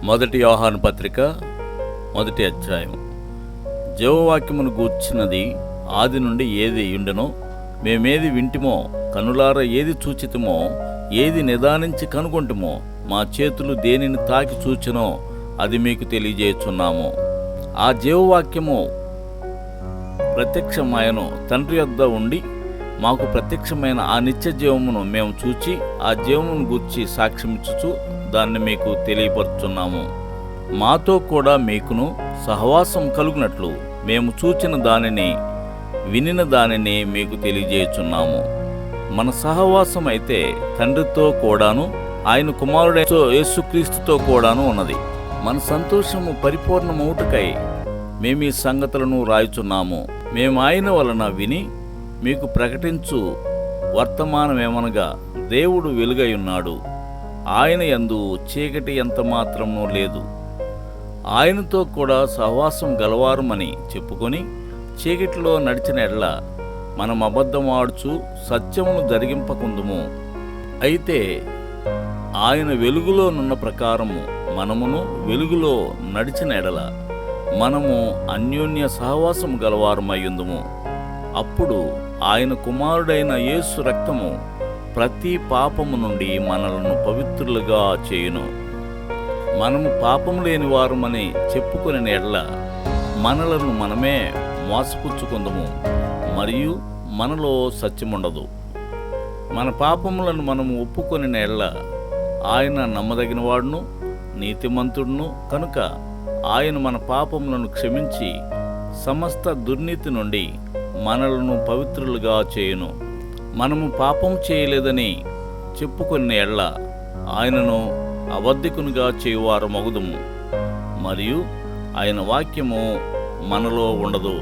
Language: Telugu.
మొదటి యోహాను పత్రిక 1వ అధ్యాయం. జీవవాక్యమును గూర్చినది ఆది నుండి ఏది ఉండెనో, మేమేది వింటిమో, కనులార ఏది చూచితిమో, ఏది నిదానించి కనుగొంటిమో, మా చేతులు దేనిని తాకి చూచెనో అది మీకు తెలియజేయుచున్నాము. ఆ జీవవాక్యము ప్రత్యక్షమాయను, తండ్రి యొద్ద ఉండి మాకు ప్రత్యక్షమైన ఆ నిత్య జీవమును మేము చూచి ఆ జీవమును గూర్చి సాక్ష్యమిచ్చుచు దాన్ని మీకు తెలియపరుచున్నాము. మాతో కూడా మీకును సహవాసం కలుగునట్లు మేము చూచిన దానిని వినిన దానిని మీకు తెలియజేయుచున్నాము. మన సహవాసం అయితే తండ్రితో కూడాను ఆయన కుమారుడైన యేసుక్రీస్తుతో కూడాను ఉన్నది. మన సంతోషము పరిపూర్ణమవుటకై మేము ఈ సంగతులను రాయుచున్నాము. మేము ఆయన వలన విని మీకు ప్రకటించు వర్తమానమేమనగా, దేవుడు వెలుగై ఉన్నాడు, ఆయన యందు చీకటి ఎంత మాత్రమూ లేదు. ఆయనతో కూడా సహవాసం గలవారమని చెప్పుకొని చీకటిలో నడిచిన ఎడ్ల మనం అబద్ధమాడుచు సత్యమును జరిగింపకుందుము. అయితే ఆయన వెలుగులోనున్న ప్రకారము మనమును వెలుగులో నడిచిన ఎడల మనము అన్యోన్య సహవాసం గలవారమయ్యుందుము. అప్పుడు ఆయన కుమారుడైన యేసు రక్తము ప్రతి పాపము నుండి మనలను పవిత్రులుగా చేయును. మనము పాపము లేని వారమని చెప్పుకునే ఎడల మనలను మనమే మోసపుచ్చుకుందుము, మరియు మనలో సత్యముండదు. మన పాపములను మనము ఒప్పుకొని ఎడల ఆయన నమ్మదగిన వాడును నీతిమంతుడును కనుక ఆయన మన పాపములను క్షమించి సమస్త దుర్నీతి నుండి మనలను పవిత్రులుగా చేయును. మనము పాపం చేయలేదని చెప్పుకున్న ఎడల ఆయనను అబద్ధికునిగా చేయువారు మగుదుము, మరియు ఆయన వాక్యము మనలో ఉండదు.